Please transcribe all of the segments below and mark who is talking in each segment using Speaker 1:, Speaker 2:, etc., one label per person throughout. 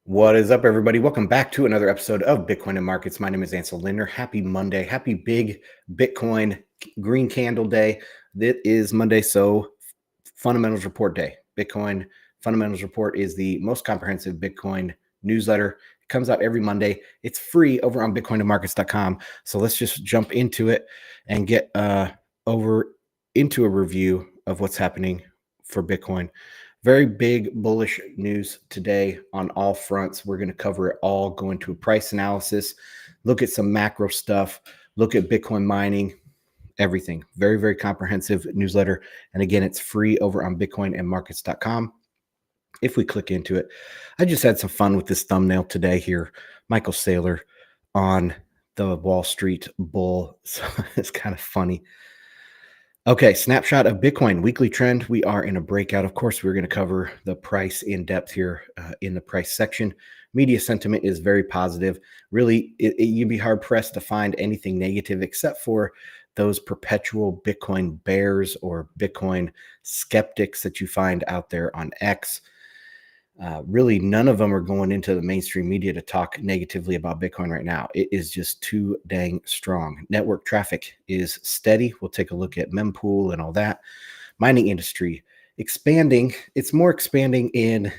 Speaker 1: What is up, everybody? Welcome back to another episode of Bitcoin and Markets. My name is Ansel Linder. Happy Monday. Happy big Bitcoin green candle day. That is Monday, so fundamentals report day. Bitcoin fundamentals report is the most comprehensive Bitcoin newsletter. It comes out every Monday. It's free over on bitcoinandmarkets.com. So let's just jump into it and get over into a review of what's happening for Bitcoin. Very big bullish news today on all fronts. We're going to cover it all, go into a price analysis, look at some macro stuff, look at Bitcoin mining, everything. Very, very comprehensive newsletter. And again, it's free over on bitcoinandmarkets.com. If we click into it, I just had some fun with this thumbnail today here. Michael Saylor on the Wall Street Bull. So it's kind of funny. Okay, snapshot of Bitcoin weekly trend. We are in a breakout. Of course, we're going to cover the price in depth here in the price section. Media sentiment is very positive. Really, you'd be hard pressed to find anything negative except for those perpetual Bitcoin bears or Bitcoin skeptics that you find out there on X. Really, none of them are going into the mainstream media to talk negatively about Bitcoin right now. It is just too dang strong. Network traffic is steady. We'll take a look at mempool and all that. Mining industry expanding. It's more expanding in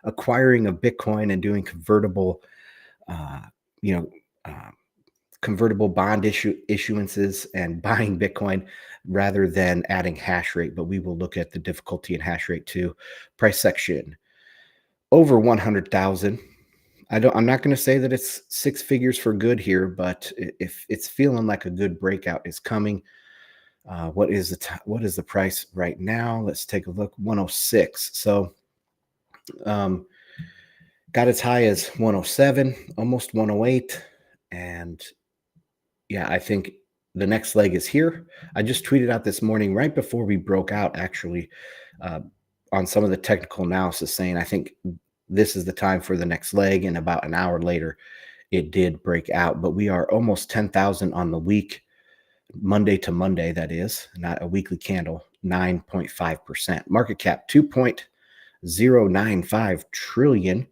Speaker 1: acquiring a Bitcoin and doing convertible, convertible bond issuances and buying Bitcoin rather than adding hash rate. But we will look at the difficulty in hash rate too. Price section. Over 100,000. I'm not going to say that it's six figures for good here, but if it's feeling like a good breakout is coming. What is the price right now? Let's take a look. 106. So got as high as 107, almost 108. And yeah, I think the next leg is here. I just tweeted out this morning right before we broke out, actually, on some of the technical analysis saying, I think this is the time for the next leg. And about an hour later, it did break out. But we are almost 10,000 on the week, Monday to Monday, that is, not a weekly candle, 9.5%. Market cap, 2.095 trillion.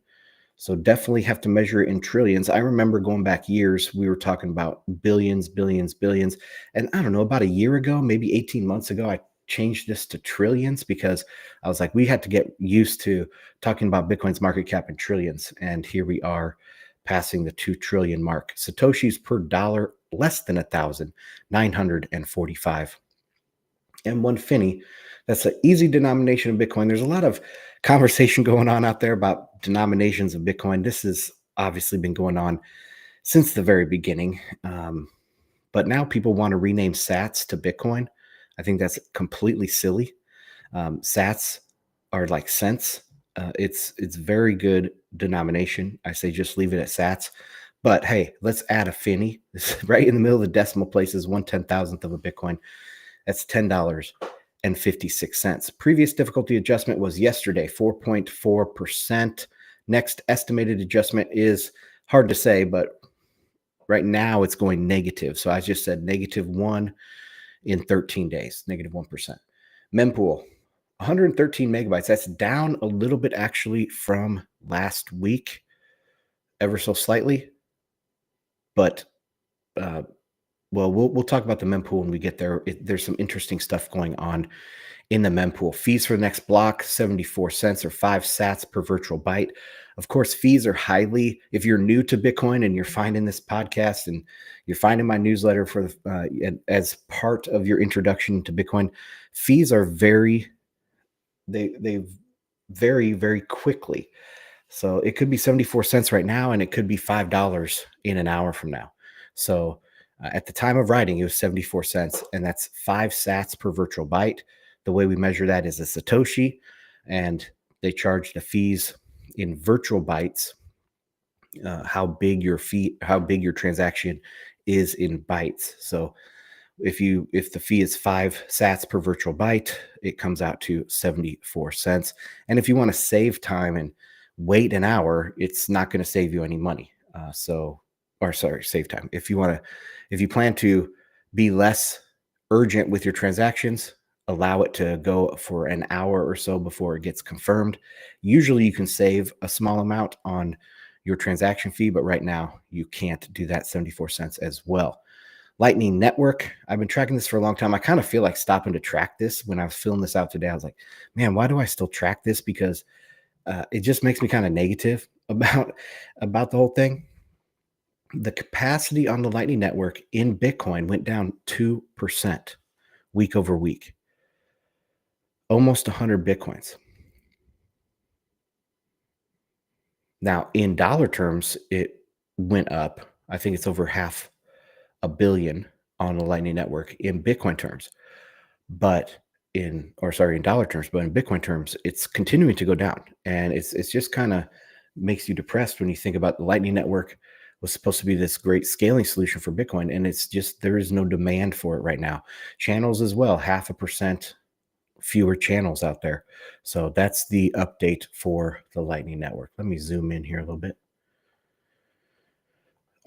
Speaker 1: So definitely have to measure it in trillions. I remember going back years, we were talking about billions. And I don't know, about a year ago, maybe 18 months ago, I changed this to trillions because I was like, we had to get used to talking about Bitcoin's market cap in trillions. And here we are passing the 2 trillion mark. Satoshis per dollar, less than 1,000, 945. And one Finny, that's an easy denomination of Bitcoin. There's a lot of conversation going on out there about denominations of Bitcoin. This has obviously been going on since the very beginning. But now people want to rename sats to Bitcoin. I think that's completely silly. Sats are like cents. It's very good denomination. I say just leave it at sats. But hey, let's add a Finny. Right in the middle of the decimal place is 1/10,000th of a Bitcoin. That's $10.56. Previous difficulty adjustment was yesterday, 4.4%. Next estimated adjustment is hard to say, but right now it's going negative. So I just said -1 in 13 days, -1%. Mempool, 113 megabytes. That's down a little bit actually from last week, ever so slightly. But well, we'll talk about the mempool when we get there. There's some interesting stuff going on in the mempool. Fees for the next block, 74 cents or 5 sats per virtual byte. Of course, fees are highly, if you're new to Bitcoin and you're finding this podcast and you're finding my newsletter for as part of your introduction to Bitcoin, fees are they vary very quickly. So it could be 74 cents right now, and it could be $5 in an hour from now. So at the time of writing, it was 74 cents, and that's 5 sats per virtual byte. The way we measure that is a Satoshi, and they charge the fees in virtual bytes, how big your transaction is in bytes. So if the fee is 5 sats per virtual byte, it comes out to 74 cents. And if you want to save time and wait an hour, it's not going to save you any money. Save time. If you plan to be less urgent with your transactions, allow it to go for an hour or so before it gets confirmed. Usually you can save a small amount on your transaction fee, but right now you can't do that, 74 cents as well. Lightning Network, I've been tracking this for a long time. I kind of feel like stopping to track this. When I was filling this out today, I was like, man, why do I still track this? Because it just makes me kind of negative about the whole thing. The capacity on the Lightning Network in Bitcoin went down 2% week over week, almost 100 Bitcoins. Now, in dollar terms, it went up. I think it's over $500 million on the Lightning Network in Bitcoin terms. But in dollar terms, but in Bitcoin terms, it's continuing to go down. And it's just kind of makes you depressed when you think about the Lightning Network was supposed to be this great scaling solution for Bitcoin. And it's just, there is no demand for it right now. Channels as well, 0.5% fewer channels out there. So that's the update for the Lightning Network. Let me zoom in here a little bit.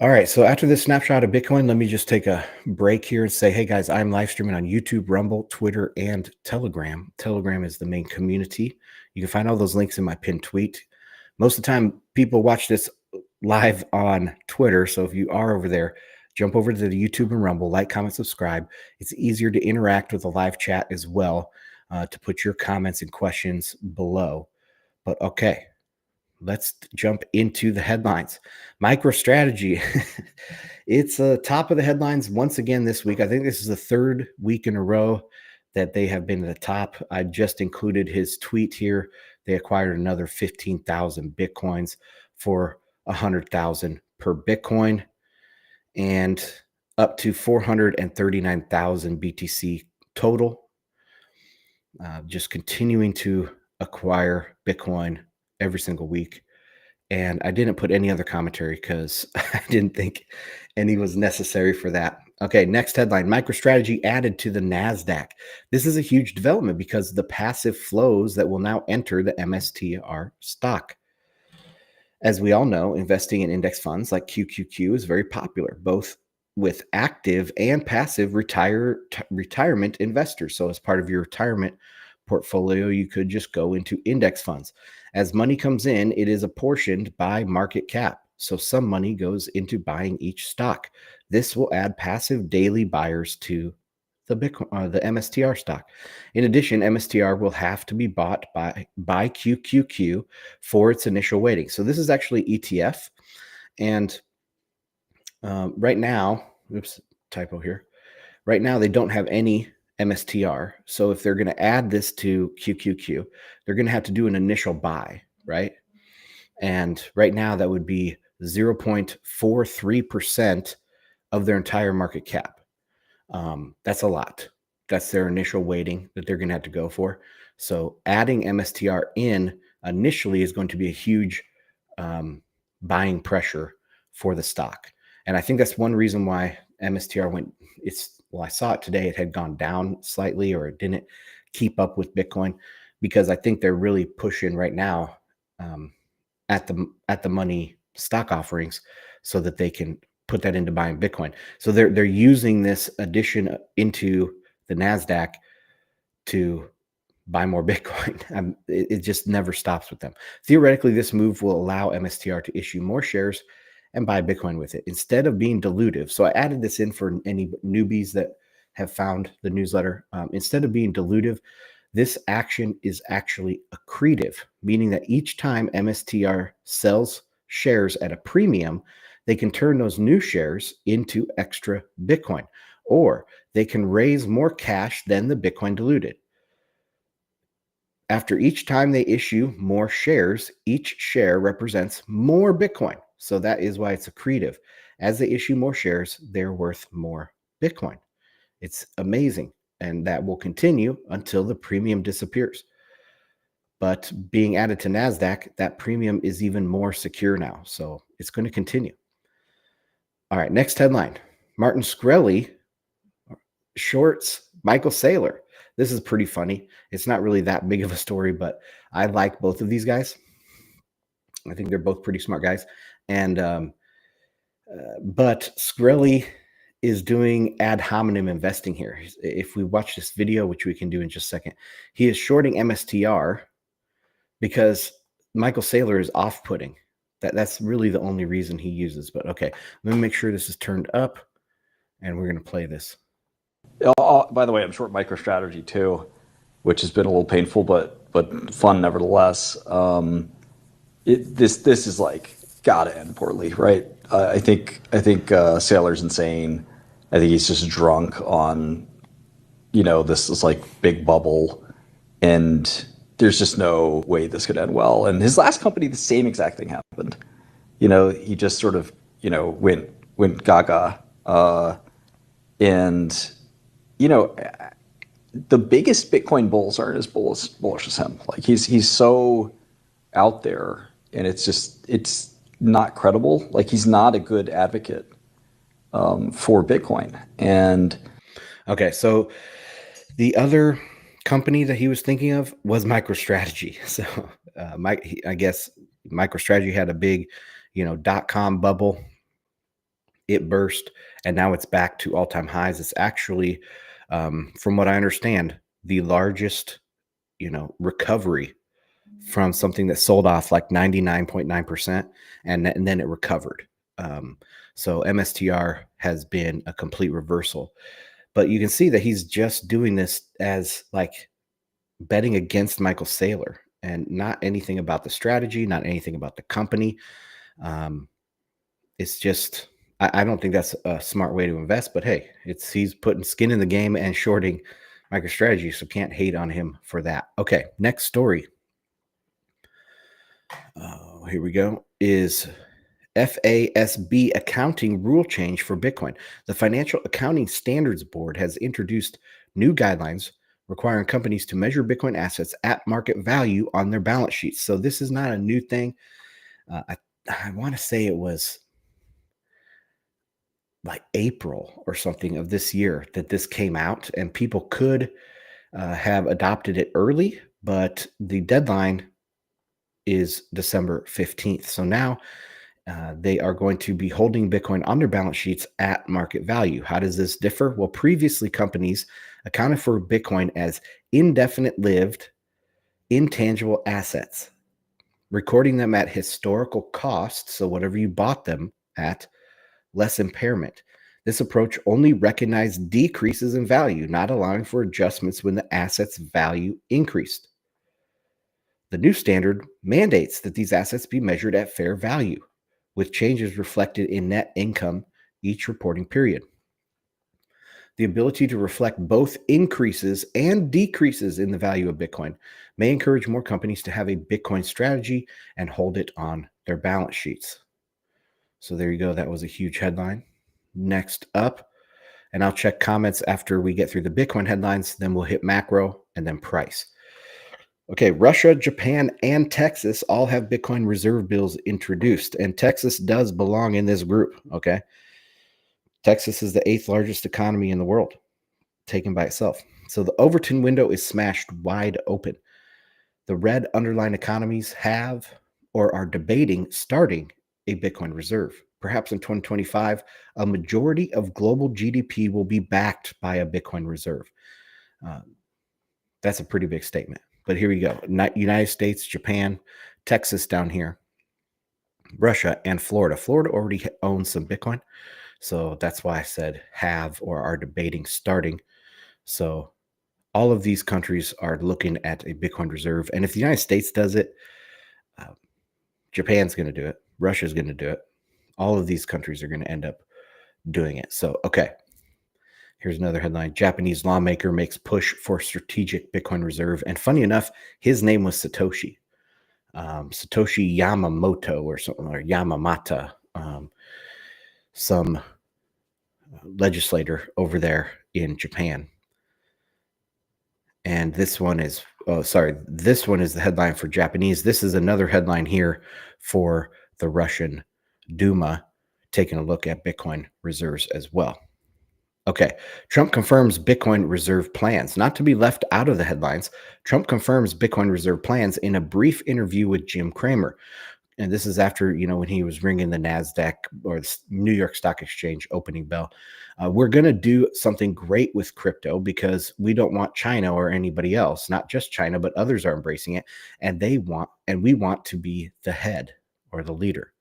Speaker 1: All right, so after this snapshot of Bitcoin, let me just take a break here and say, hey guys, I'm live streaming on YouTube, Rumble, Twitter, and Telegram. Telegram is the main community. You can find all those links in my pinned tweet. Most of the time, people watch this live on Twitter, so if you are over there, jump over to the YouTube and Rumble, like, comment, subscribe. It's easier to interact with the live chat as well, to put your comments and questions below. But okay. Let's jump into the headlines. MicroStrategy, it's top of the headlines once again this week. I think this is the third week in a row that they have been at the top. I just included his tweet here. They acquired another 15,000 Bitcoins for 100,000 per Bitcoin and up to 439,000 BTC total. Just continuing to acquire Bitcoin every single week. And I didn't put any other commentary because I didn't think any was necessary for that. Okay, next headline, MicroStrategy added to the NASDAQ. This is a huge development because the passive flows that will now enter the MSTR stock. As we all know, investing in index funds like QQQ is very popular, both with active and passive retirement investors. So as part of your retirement portfolio, you could just go into index funds. As money comes in, it is apportioned by market cap. So some money goes into buying each stock. This will add passive daily buyers to the Bitcoin, the MSTR stock. In addition, MSTR will have to be bought by QQQ for its initial weighting. So this is actually ETF. And right now, oops, typo here. Right now, they don't have any MSTR. So if they're going to add this to QQQ, they're going to have to do an initial buy, right? And right now that would be 0.43% of their entire market cap. That's a lot. That's their initial weighting that they're going to have to go for. So adding MSTR in initially is going to be a huge buying pressure for the stock. And I think that's one reason why MSTR went, I saw it today, it had gone down slightly, or it didn't keep up with Bitcoin, because I think they're really pushing right now at the money stock offerings so that they can put that into buying Bitcoin. So they're using this addition into the NASDAQ to buy more Bitcoin. It just never stops with them. Theoretically, this move will allow MSTR to issue more shares and buy Bitcoin with it instead of being dilutive. So I added this in for any newbies that have found the newsletter. Instead of being dilutive, this action is actually accretive, meaning that each time MSTR sells shares at a premium, they can turn those new shares into extra Bitcoin, or they can raise more cash than the Bitcoin diluted. After each time they issue more shares, each share represents more Bitcoin. So that is why it's accretive. As they issue more shares, they're worth more Bitcoin. It's amazing. And that will continue until the premium disappears. But being added to NASDAQ, that premium is even more secure now. So it's going to continue. All right, next headline. Martin Shkreli shorts Michael Saylor. This is pretty funny. It's not really that big of a story, but I like both of these guys. I think they're both pretty smart guys. And but Shkreli is doing ad hominem investing here. If we watch this video, which we can do in just a second, he is shorting MSTR because Michael Saylor is off-putting. That's really the only reason he uses. But okay, let me make sure this is turned up, and we're going to play this.
Speaker 2: By the way, I'm short MicroStrategy too, which has been a little painful, but fun nevertheless. This is like gotta end poorly, right? I think Saylor's insane. I think he's just drunk on, this is like big bubble, and there's just no way this could end well. And his last company, the same exact thing happened. He just sort of, went gaga, and the biggest Bitcoin bulls aren't as bullish as him. Like he's so out there, and it's not credible. Like he's not a good advocate for Bitcoin. And
Speaker 1: okay, so the other company that he was thinking of was MicroStrategy. So I guess MicroStrategy had a big, .com bubble. It burst, and now it's back to all-time highs. It's actually, from what I understand, the largest, recovery from something that sold off like 99.9%, and then it recovered. So MSTR has been a complete reversal. But you can see that he's just doing this as like betting against Michael Saylor, and not anything about the strategy, not anything about the company. It's just, I don't think that's a smart way to invest, but hey, he's putting skin in the game and shorting MicroStrategy, so can't hate on him for that. Okay, next story. Here we go. Is FASB accounting rule change for Bitcoin. The Financial Accounting Standards Board has introduced new guidelines requiring companies to measure Bitcoin assets at market value on their balance sheets. So this is not a new thing. I want to say it was like April or something of this year that this came out, and people could have adopted it early, but the deadline is December 15th. So now they are going to be holding Bitcoin on their balance sheets at market value. How does this differ? Well, previously companies accounted for Bitcoin as indefinite-lived intangible assets, recording them at historical cost, so whatever you bought them at, less impairment. This approach only recognized decreases in value, not allowing for adjustments when the asset's value increased. The new standard mandates that these assets be measured at fair value, with changes reflected in net income each reporting period. The ability to reflect both increases and decreases in the value of Bitcoin may encourage more companies to have a Bitcoin strategy and hold it on their balance sheets. So there you go. That was a huge headline. Next up, and I'll check comments after we get through the Bitcoin headlines, then we'll hit macro and then price. Okay, Russia, Japan, and Texas all have Bitcoin reserve bills introduced, and Texas does belong in this group, okay? Texas is the 8th largest economy in the world, taken by itself. So the Overton window is smashed wide open. The red underlying economies have or are debating starting a Bitcoin reserve. Perhaps in 2025, a majority of global GDP will be backed by a Bitcoin reserve. That's a pretty big statement. But here we go. United States, Japan, Texas down here, Russia, and Florida. Florida already owns some Bitcoin. So that's why I said have or are debating starting. So all of these countries are looking at a Bitcoin reserve. And if the United States does it, Japan's going to do it. Russia's going to do it. All of these countries are going to end up doing it. So, okay. Here's another headline. Japanese lawmaker makes push for strategic Bitcoin reserve. And funny enough, his name was Satoshi. Satoshi Yamamoto or something, or Yamamata. Some legislator over there in Japan. And this one is, this one is the headline for Japanese. This is another headline here for the Russian Duma, taking a look at Bitcoin reserves as well. Okay, Trump confirms Bitcoin reserve plans. Not to be left out of the headlines, Trump confirms Bitcoin reserve plans in a brief interview with Jim Cramer. And this is after, when he was ringing the NASDAQ or the New York Stock Exchange opening bell. We're going to do something great with crypto because we don't want China or anybody else, not just China, but others are embracing it. And we want to be the head or the leader.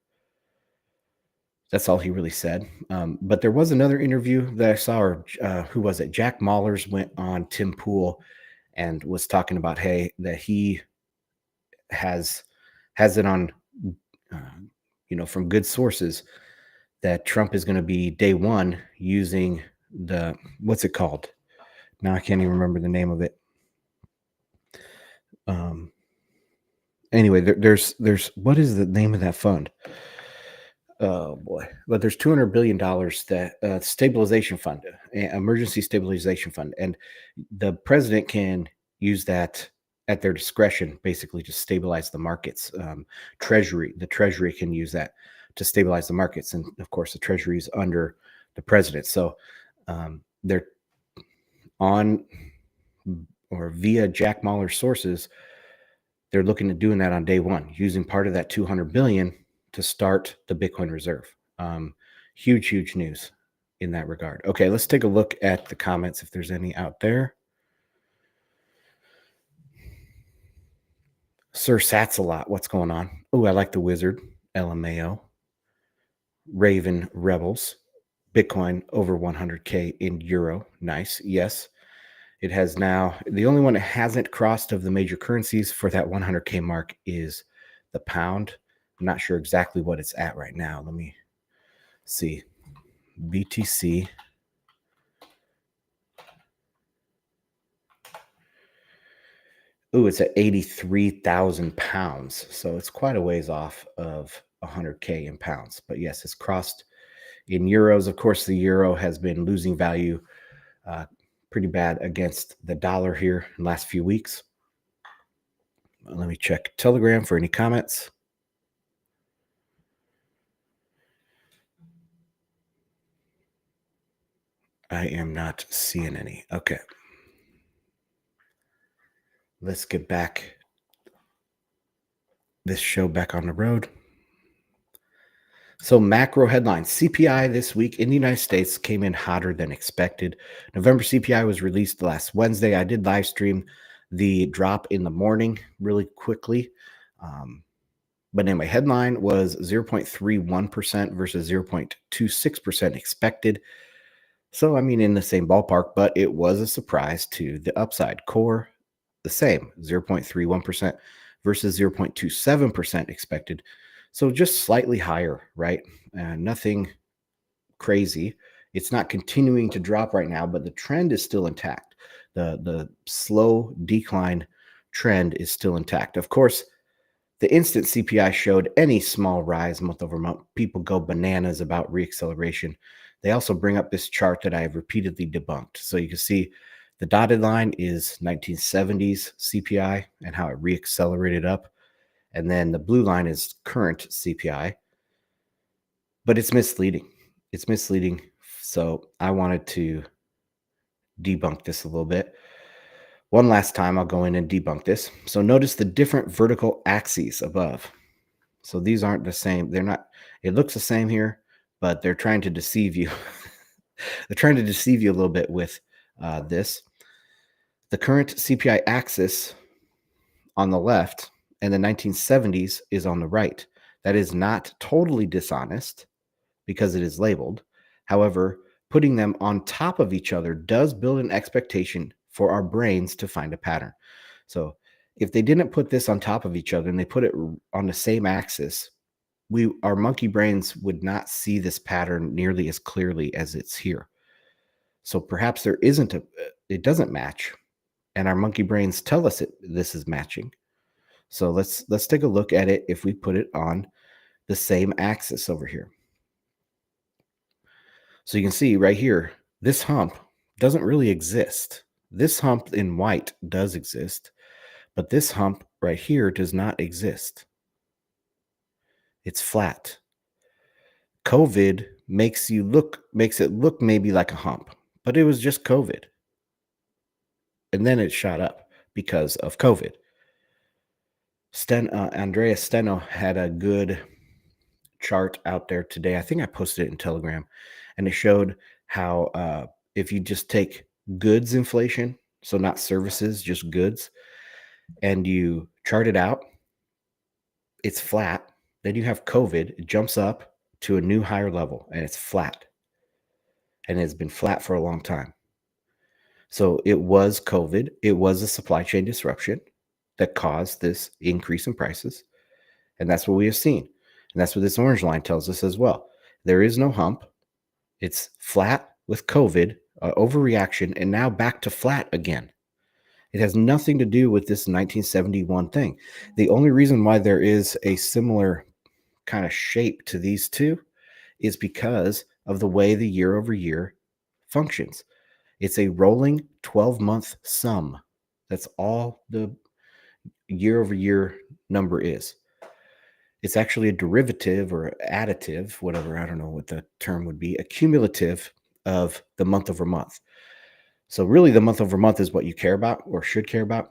Speaker 1: That's all he really said. But there was another interview that I saw, or who was it? Jack Mallers went on Tim Pool and was talking about, hey, that he has it on, from good sources that Trump is going to be day one using what's it called? Now I can't even remember the name of it. Anyway, there's what is the name of that fund? Oh boy, but there's $200 billion that stabilization fund, emergency stabilization fund, and the president can use that at their discretion, basically to stabilize the markets. The treasury can use that to stabilize the markets, and of course, the treasury is under the president. So they're on or via Jack Mallers sources, they're looking at doing that on day one, using part of that 200 billion to start the Bitcoin reserve. Huge news in that regard. Okay, let's take a look at the comments if there's any out there. Sir Satsalot, what's going on? Oh, I like the wizard. LMAO. Raven Rebels. Bitcoin over 100K in euro. Nice. Yes. It has now, the only one that hasn't crossed of the major currencies for that 100K mark is the pound. I'm not sure exactly what it's at right now. Let me see. BTC. Ooh, it's at 83,000 pounds. So it's quite a ways off of 100K in pounds. But yes, it's crossed in euros. Of course, the euro has been losing value pretty bad against the dollar here in the last few weeks. Let me check Telegram for any comments. I am not seeing any. Okay. Let's get back this show back on the road. So macro headlines. CPI this week in the United States came in hotter than expected. November CPI was released last Wednesday. I did live stream the drop in the morning really quickly. But anyway, headline was 0.31% versus 0.26% expected. So, I mean, in the same ballpark, but it was a surprise to the upside. Core, the same, 0.31% versus 0.27% expected. So just slightly higher, right? Nothing crazy. It's not continuing to drop right now, but the trend is still intact. The slow decline trend is still intact. Of course, the instant CPI showed any small rise month over month, people go bananas about reacceleration. They also bring up this chart that I have repeatedly debunked. So you can see the dotted line is 1970s CPI and how it reaccelerated up. And then the blue line is current CPI. But it's misleading. It's misleading. So I wanted to debunk this a little bit. One last time, I'll go in and debunk this. So notice the different vertical axes above. So these aren't the same. They're not, it looks the same here, but they're trying to deceive you. They're trying to deceive you a little bit with this. The current CPI axis on the left and the 1970s is on the right. That is not totally dishonest because it is labeled. However, putting them on top of each other does build an expectation for our brains to find a pattern. So if they didn't put this on top of each other and they put it on the same axis, our monkey brains would not see this pattern nearly as clearly as it's here. So perhaps it doesn't match, and our monkey brains tell us this is matching. So let's take a look at it if we put it on the same axis over here. So you can see right here, this hump doesn't really exist. This hump in white does exist, but this hump right here does not exist. It's flat. COVID makes it look maybe like a hump, but it was just COVID. And then it shot up because of COVID. Andrea Steno had a good chart out there today. I think I posted it in Telegram, and it showed how if you just take goods inflation, so not services, just goods, and you chart it out, it's flat. Then you have COVID, it jumps up to a new higher level, and it's flat. And it's been flat for a long time. So it was COVID. It was a supply chain disruption that caused this increase in prices. And that's what we have seen. And that's what this orange line tells us as well. There is no hump. It's flat with COVID, overreaction, and now back to flat again. It has nothing to do with this 1971 thing. The only reason why there is a similar kind of shape to these two is because of the way the year over year functions. It's a rolling 12-month sum. That's all the year over year number is. It's actually a derivative or additive, whatever, I don't know what the term would be, a cumulative of the month over month. So really the month over month is what you care about or should care about.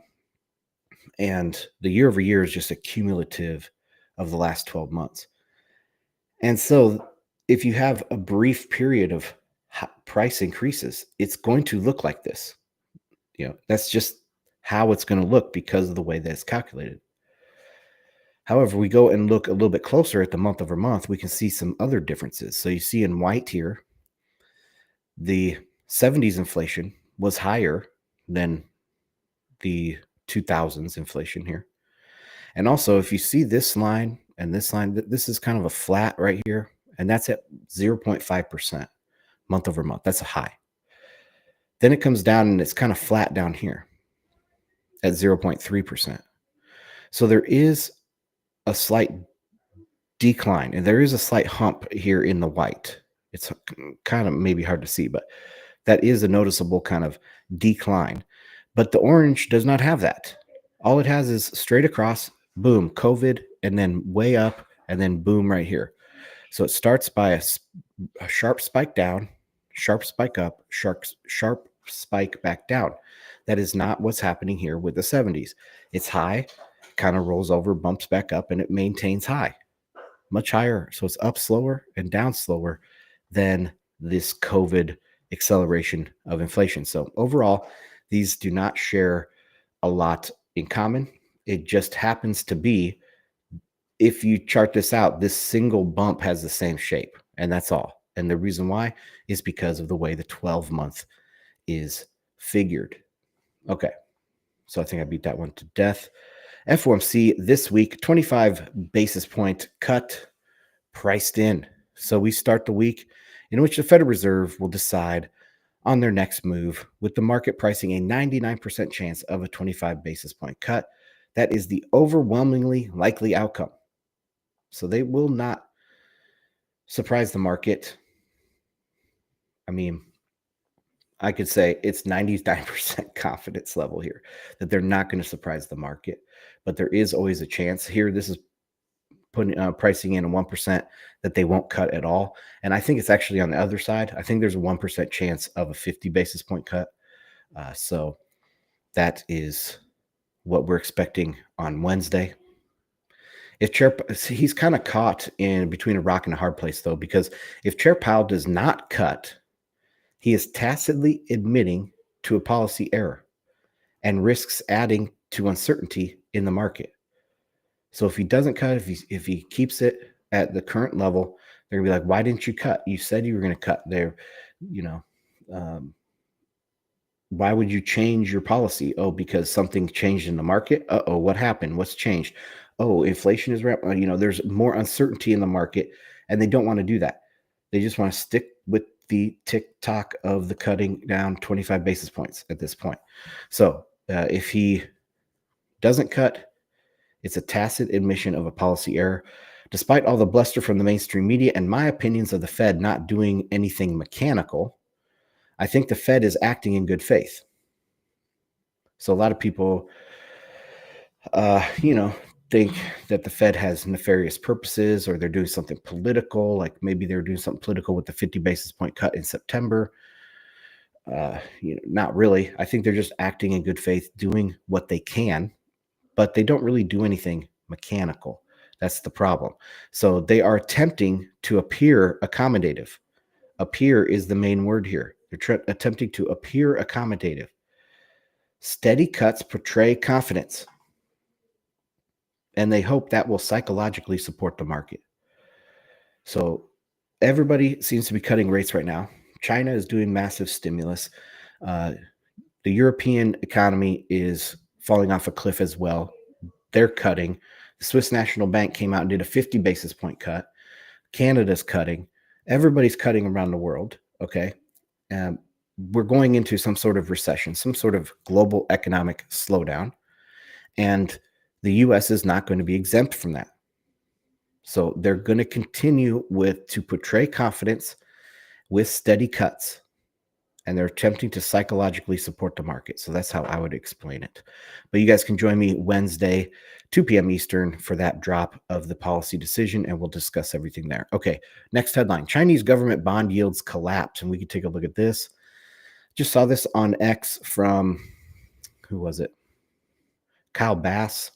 Speaker 1: And the year over year is just a cumulative of the last 12 months. And so if you have a brief period of price increases, it's going to look like this. That's just how it's going to look because of the way that it's calculated. However, we go and look a little bit closer at the month over month, we can see some other differences. So you see in white here, the 70s inflation was higher than the 2000s inflation here. And also, if you see this line and this line, this is kind of a flat right here, and that's at 0.5% month over month. That's a high. Then it comes down and it's kind of flat down here at 0.3%. So there is a slight decline, and there is a slight hump here in the white. It's kind of maybe hard to see, but that is a noticeable kind of decline. But the orange does not have that. All it has is straight across, boom, COVID, and then way up, and then boom right here. So it starts by a sharp spike down, sharp spike up, sharp spike back down. That is not what's happening here with the 70s. It's high, kind of rolls over, bumps back up, and it maintains high, much higher. So it's up slower and down slower than this COVID acceleration of inflation. So overall, these do not share a lot in common. It just happens to be, if you chart this out, this single bump has the same shape, and that's all. And the reason why is because of the way the 12-month is figured. Okay, so I think I beat that one to death. FOMC this week, 25 basis point cut priced in. So we start the week in which the Federal Reserve will decide on their next move, with the market pricing a 99% chance of a 25 basis point cut. That is the overwhelmingly likely outcome. So they will not surprise the market. I mean, I could say it's 99% confidence level here that they're not going to surprise the market, but there is always a chance here. This is putting pricing in a 1% that they won't cut at all. And I think it's actually on the other side. I think there's a 1% chance of a 50 basis point cut. So that is what we're expecting on Wednesday. He's kind of caught in between a rock and a hard place, though, because if Chair Powell does not cut, he is tacitly admitting to a policy error and risks adding to uncertainty in the market. So if he doesn't cut, if he keeps it at the current level, they're gonna be like, "Why didn't you cut? You said you were going to cut there. Why would you change your policy? Oh, because something changed in the market. Uh-oh, what happened? What's changed? Oh, inflation is there's more uncertainty in the market, and they don't want to do that. They just want to stick with the tick-tock of the cutting down 25 basis points at this point. So if he doesn't cut, it's a tacit admission of a policy error. Despite all the bluster from the mainstream media and my opinions of the Fed not doing anything mechanical, I think the Fed is acting in good faith. So a lot of people, think that the Fed has nefarious purposes, or they're doing something political, like maybe they're doing something political with the 50 basis point cut in September. Not really. I think they're just acting in good faith, doing what they can, but they don't really do anything mechanical. That's the problem. So they are attempting to appear accommodative. Appear is the main word here. They're attempting to appear accommodative. Steady cuts portray confidence, and they hope that will psychologically support the market. So everybody seems to be cutting rates right now. China is doing massive stimulus. The European economy is falling off a cliff as well. They're cutting. The Swiss National Bank came out and did a 50 basis point cut. Canada's cutting. Everybody's cutting around the world. Okay. We're going into some sort of recession, some sort of global economic slowdown. And the US is not going to be exempt from that. So they're going to continue to portray confidence with steady cuts. And they're attempting to psychologically support the market. So that's how I would explain it. But you guys can join me Wednesday, 2 p.m. Eastern for that drop of the policy decision, and we'll discuss everything there. Okay, next headline. Chinese government bond yields collapse. And we can take a look at this. Just saw this on X from, who was it? Kyle Bass.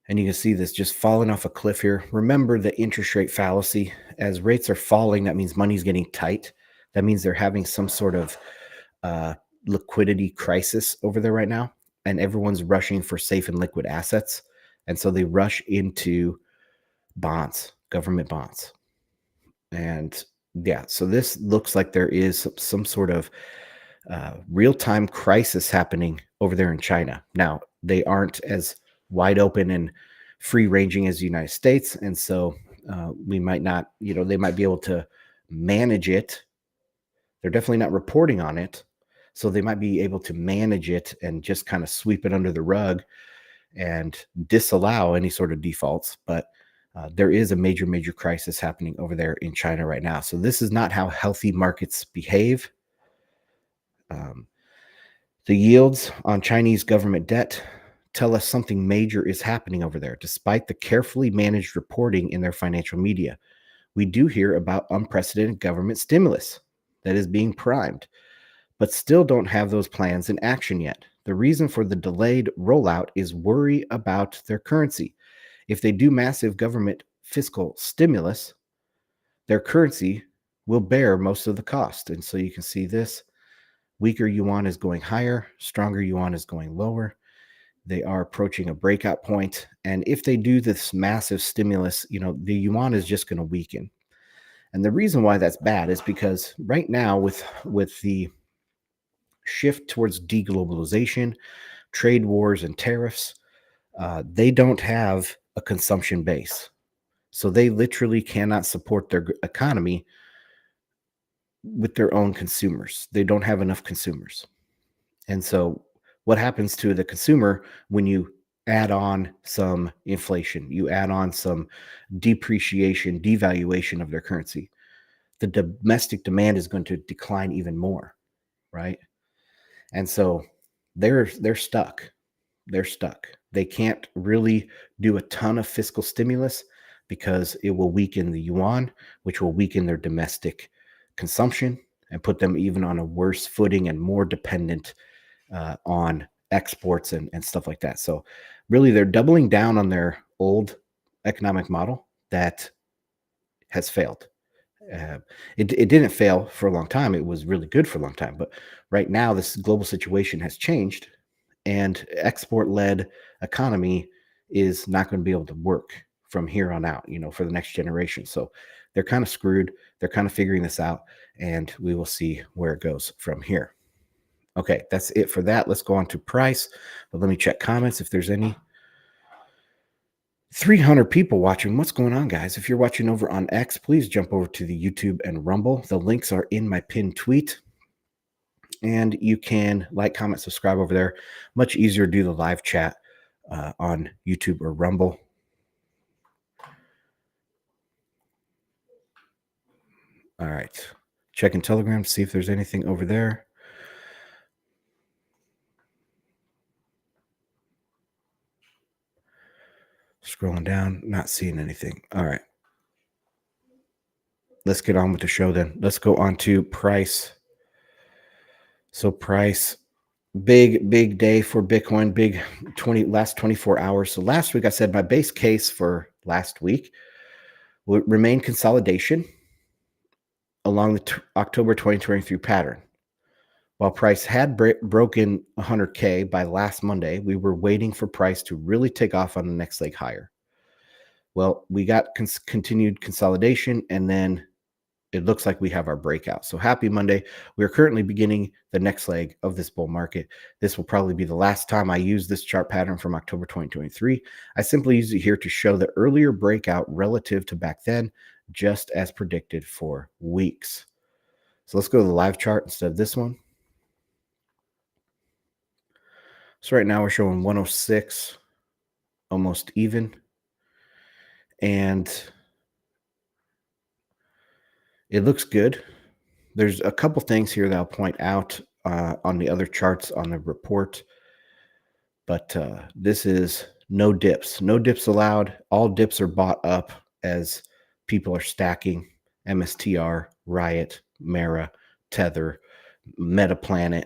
Speaker 1: And you can see this just falling off a cliff here. Remember the interest rate fallacy. As rates are falling, that means money's getting tight. That means they're having some sort of liquidity crisis over there right now, and everyone's rushing for safe and liquid assets. And so they rush into bonds, government bonds. And yeah, so this looks like there is some sort of real-time crisis happening over there in China. Now, they aren't as wide open and free-ranging as the United States. And so we might not, they might be able to manage it. They're definitely not reporting on it. So they might be able to manage it and just kind of sweep it under the rug and disallow any sort of defaults. But there is a major, major crisis happening over there in China right now. So this is not how healthy markets behave. The yields on Chinese government debt tell us something major is happening over there, despite the carefully managed reporting in their financial media. We do hear about unprecedented government stimulus that is being primed, but still don't have those plans in action yet. The reason for the delayed rollout is worry about their currency. If they do massive government fiscal stimulus, their currency will bear most of the cost. And so you can see this. Weaker yuan is going higher, stronger yuan is going lower. They are approaching a breakout point. And if they do this massive stimulus, the yuan is just going to weaken. And the reason why that's bad is because right now with the shift towards deglobalization, trade wars, and tariffs, they don't have a consumption base. So they literally cannot support their economy with their own consumers. They don't have enough consumers. And so what happens to the consumer when you add on some inflation, you add on some depreciation, devaluation of their currency? The domestic demand is going to decline even more, right? And so they're stuck. They're stuck. They can't really do a ton of fiscal stimulus because it will weaken the yuan, which will weaken their domestic consumption and put them even on a worse footing and more dependent on exports and stuff like that. So really, they're doubling down on their old economic model that has failed. It didn't fail for a long time. It was really good for a long time. But right now, this global situation has changed, and export-led economy is not going to be able to work from here on out, for the next generation. So they're kind of screwed. They're kind of figuring this out, and we will see where it goes from here. Okay, that's it for that. Let's go on to price. But let me check comments if there's any. 300 people watching. What's going on, guys? If you're watching over on X, please jump over to the YouTube and Rumble. The links are in my pinned tweet. And you can like, comment, subscribe over there. Much easier to do the live chat on YouTube or Rumble. All right. Checking Telegram to see if there's anything over there. Scrolling down, not seeing anything. All right. Let's get on with the show then. Let's go on to price. So price Big day for Bitcoin, last 24 hours. So last week I said my base case for last week would remain consolidation along the October 2023 pattern. While price had broken 100K by last Monday, we were waiting for price to really take off on the next leg higher. Well, we got continued consolidation, and then it looks like we have our breakout. So happy Monday. We are currently beginning the next leg of this bull market. This will probably be the last time I use this chart pattern from October 2023. I simply use it here to show the earlier breakout relative to back then, just as predicted for weeks. So let's go to the live chart instead of this one. So right now we're showing 106, almost even. And it looks good. There's a couple things here that I'll point out on the other charts on the report. But this is no dips. No dips allowed. All dips are bought up as people are stacking MSTR, Riot, Mara, Tether, Metaplanet,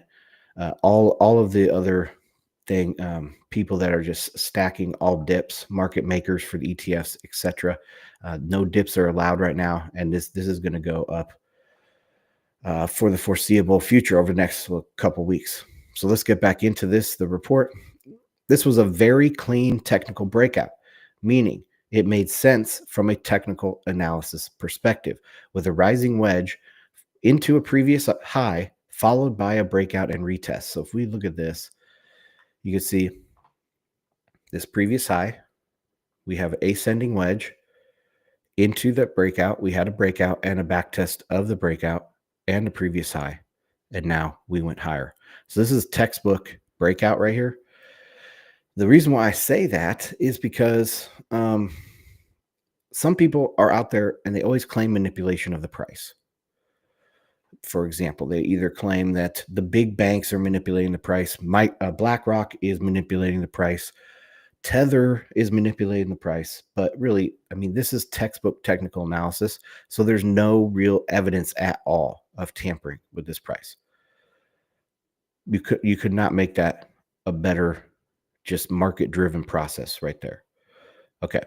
Speaker 1: all of the other people that are just stacking all dips, market makers for the ETFs, etc. No dips are allowed right now, and this is going to go up for the foreseeable future over the next couple weeks. So let's get back into the report. This was a very clean technical breakout, meaning it made sense from a technical analysis perspective, with a rising wedge into a previous high followed by a breakout and retest. So if we look at this, you can see this previous high. We have an ascending wedge into the breakout. We had a breakout and a back test of the breakout and the previous high, and now we went higher. So this is textbook breakout right here. The reason why I say that is because some people are out there and they always claim manipulation of the price. For example, they either claim that the big banks are manipulating the price, BlackRock is manipulating the price, Tether is manipulating the price, but really, I mean, this is textbook technical analysis, so there's no real evidence at all of tampering with this price. You could not make that a better, just market-driven process right there. Okay,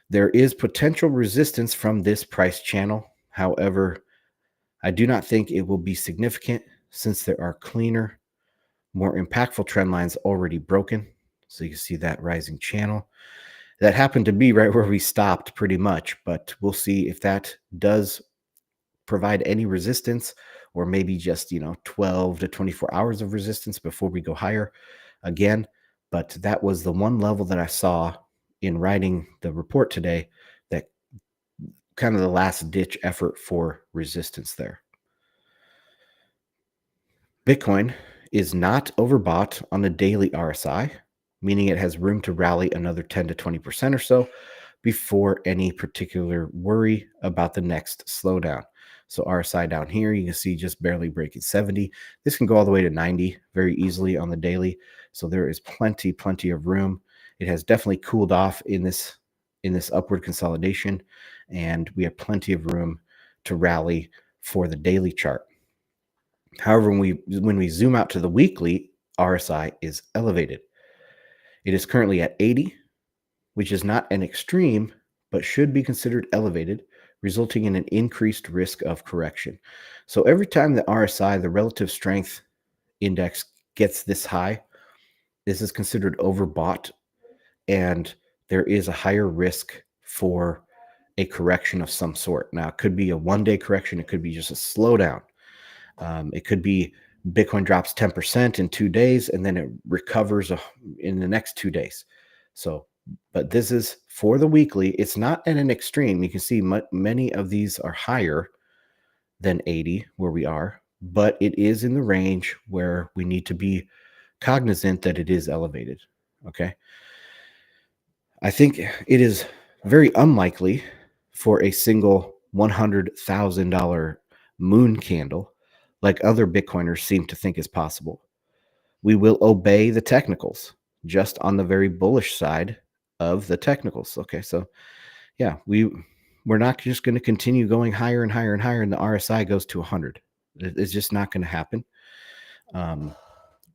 Speaker 1: there is potential resistance from this price channel. However, I do not think it will be significant since there are cleaner, more impactful trend lines already broken. So you can see that rising channel. That happened to be right where we stopped pretty much, but we'll see if that does provide any resistance, or maybe just 12 to 24 hours of resistance before we go higher again. But that was the one level that I saw in writing the report today, that kind of the last ditch effort for resistance there. Bitcoin is not overbought on the daily RSI, meaning it has room to rally another 10 to 20% or so before any particular worry about the next slowdown. So RSI down here, you can see just barely breaking 70. This can go all the way to 90 very easily on the daily. So there is plenty of room. It has definitely cooled off in this upward consolidation, and we have plenty of room to rally for the daily chart. However, when we zoom out to the weekly, RSI is elevated. It is currently at 80, which is not an extreme, but should be considered elevated, resulting in an increased risk of correction. So every time the RSI, the relative strength index, gets this high, this is considered overbought, and there is a higher risk for a correction of some sort. Now, it could be a one-day correction. It could be just a slowdown. It could be Bitcoin drops 10% in 2 days, and then it recovers in the next 2 days. So, but this is for the weekly. It's not at an extreme. You can see many of these are higher than 80 where we are, but it is in the range where we need to be cognizant that it is elevated. Okay. I think it is very unlikely for a single $100,000 moon candle, like other Bitcoiners seem to think is possible. We will obey the technicals, just on the very bullish side of the technicals. Okay, so yeah, we're not just going to continue going higher and higher and higher, and the RSI goes to 100. It's just not going to happen.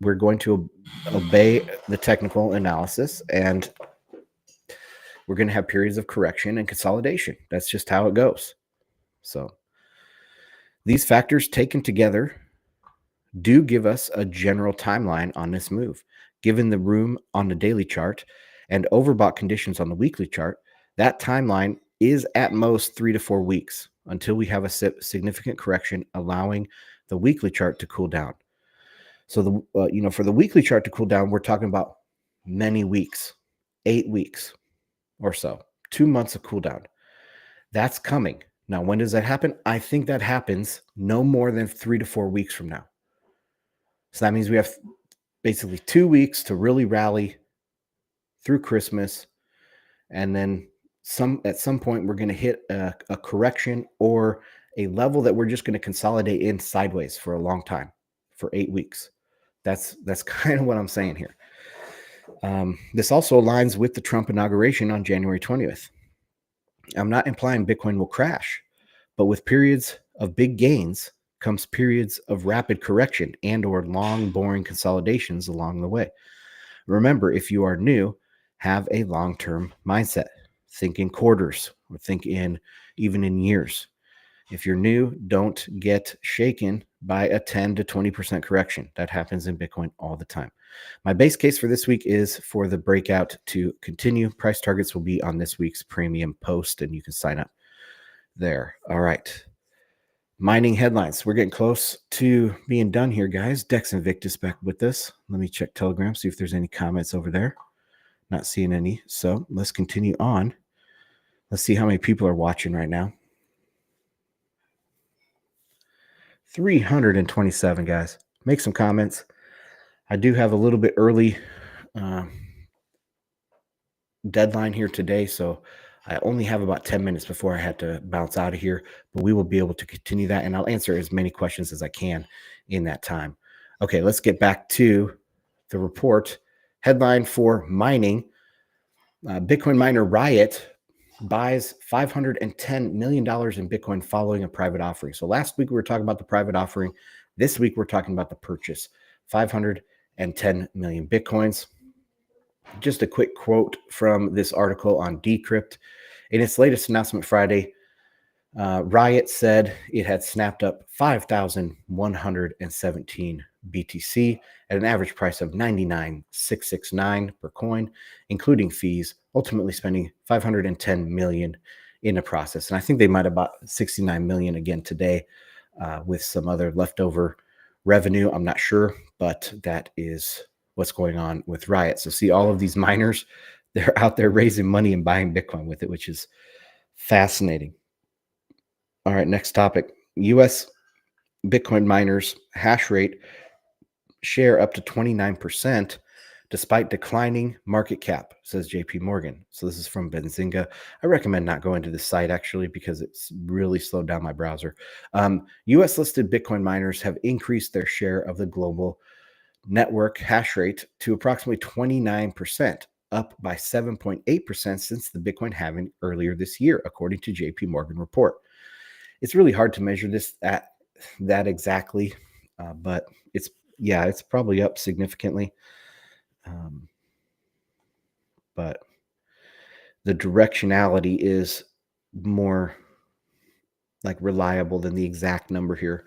Speaker 1: we're going to obey the technical analysis, and we're going to have periods of correction and consolidation. That's just how it goes. So these factors taken together do give us a general timeline on this move. Given the room on the daily chart and overbought conditions on the weekly chart, that timeline is at most 3 to 4 weeks until we have a significant correction, allowing the weekly chart to cool down. So for the weekly chart to cool down, we're talking about many weeks, 8 weeks or so, 2 months of cool down. That's coming. Now, when does that happen? I think that happens no more than 3 to 4 weeks from now. So that means we have basically 2 weeks to really rally through Christmas. And then at some point, we're going to hit a correction or a level that we're just going to consolidate in sideways for a long time, for 8 weeks. That's kind of what I'm saying here. This also aligns with the Trump inauguration on January 20th. I'm not implying Bitcoin will crash, but with periods of big gains comes periods of rapid correction and or long, boring consolidations along the way. Remember, if you are new, have a long-term mindset. Think in quarters or think even in years. If you're new, don't get shaken by a 10 to 20% correction. That happens in Bitcoin all the time. My base case for this week is for the breakout to continue. Price targets will be on this week's premium post, and you can sign up there. All right. Mining headlines. We're getting close to being done here, guys. Dex Invictus back with us. Let me check Telegram, see if there's any comments over there. Not seeing any. So let's continue on. Let's see how many people are watching right now. 327, guys. Make some comments. I do have a little bit early deadline here today, so I only have about 10 minutes before I have to bounce out of here, but we will be able to continue that, and I'll answer as many questions as I can in that time. Okay, let's get back to the report. Headline for mining. Bitcoin miner Riot buys $510 million in Bitcoin following a private offering. So last week we were talking about the private offering. This week we're talking about the purchase. 510 million Bitcoins. Just a quick quote from this article on Decrypt. In its latest announcement Friday, Riot said it had snapped up 5,117 BTC at an average price of 99,669 per coin, including fees, ultimately spending 510 million in the process. And I think they might have bought 69 million again today with some other leftover revenue. I'm not sure, but that is what's going on with Riot. So see all of these miners, they're out there raising money and buying Bitcoin with it, which is fascinating. All right, next topic. U.S. Bitcoin miners hash rate share up to 29% despite declining market cap, says JP Morgan. So this is from Benzinga. I recommend not going to this site actually because it's really slowed down my browser. U.S. listed Bitcoin miners have increased their share of the global network hash rate to approximately 29%, up by 7.8% since the Bitcoin halving earlier this year, according to JP Morgan report. It's really hard to measure this at that exactly, but it's probably up significantly. But the directionality is more like reliable than the exact number here.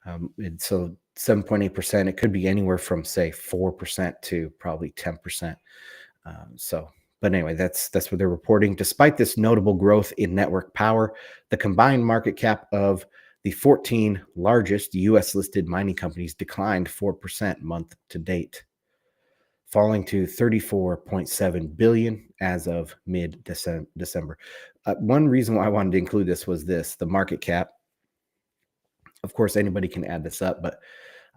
Speaker 1: And so 7.8%, it could be anywhere from say 4% to probably 10%. But anyway, that's what they're reporting. Despite this notable growth in network power, the combined market cap of the 14 largest U.S. listed mining companies declined 4% month to date, falling to 34.7 billion as of mid-December. One reason why I wanted to include this was the market cap. Of course, anybody can add this up, but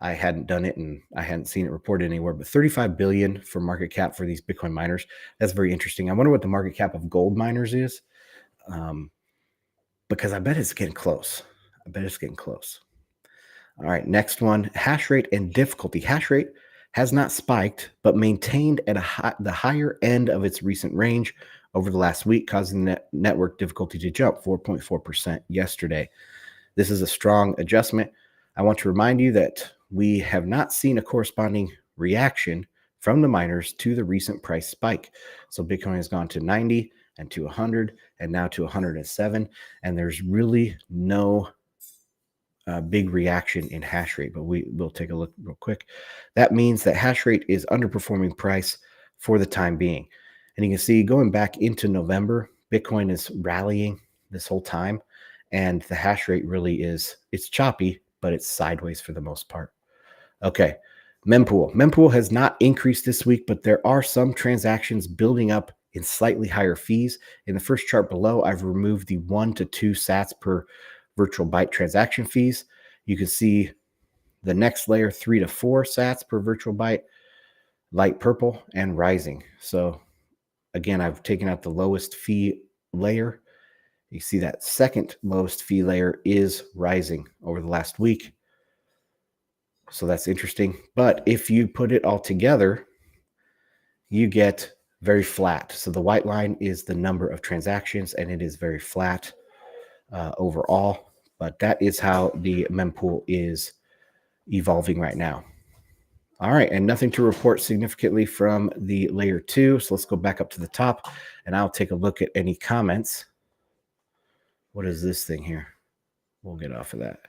Speaker 1: I hadn't done it and I hadn't seen it reported anywhere, but 35 billion for market cap for these Bitcoin miners. That's very interesting. I wonder what the market cap of gold miners is, because I bet it's getting close. All right, next one, hash rate and difficulty. Hash rate has not spiked, but maintained at the higher end of its recent range over the last week, causing network difficulty to jump 4.4% yesterday. This is a strong adjustment. I want to remind you that we have not seen a corresponding reaction from the miners to the recent price spike. So Bitcoin has gone to 90 and to 100 and now to 107. And there's really no big reaction in hash rate, but we'll take a look real quick. That means that hash rate is underperforming price for the time being. And you can see going back into November, Bitcoin is rallying this whole time. And the hash rate really it's choppy, but it's sideways for the most part. Okay, mempool. Mempool has not increased this week, but there are some transactions building up in slightly higher fees. In the first chart below, I've removed the 1 to 2 sats per virtual byte transaction fees. You can see the next layer, 3 to 4 sats per virtual byte, light purple and rising. So again, I've taken out the lowest fee layer. You see that second lowest fee layer is rising over the last week. So that's interesting. But if you put it all together, you get very flat. So the white line is the number of transactions, and it is very flat overall. But that is how the mempool is evolving right now. All right, and nothing to report significantly from the layer 2. So let's go back up to the top, and I'll take a look at any comments. What is this thing here? We'll get off of that.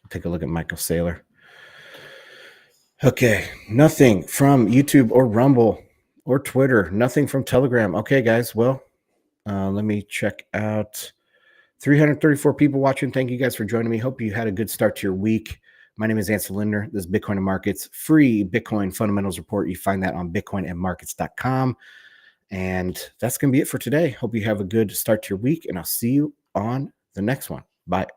Speaker 1: We'll take a look at Michael Saylor. Okay, nothing from YouTube or Rumble or Twitter. Nothing from Telegram. Okay, guys, well, let me check out 334 people watching. Thank you guys for joining me. Hope you had a good start to your week. My name is Ansel Lindner. This is Bitcoin and Markets, free Bitcoin fundamentals report. You find that on bitcoinandmarkets.com. And that's going to be it for today. Hope you have a good start to your week, and I'll see you on the next one. Bye.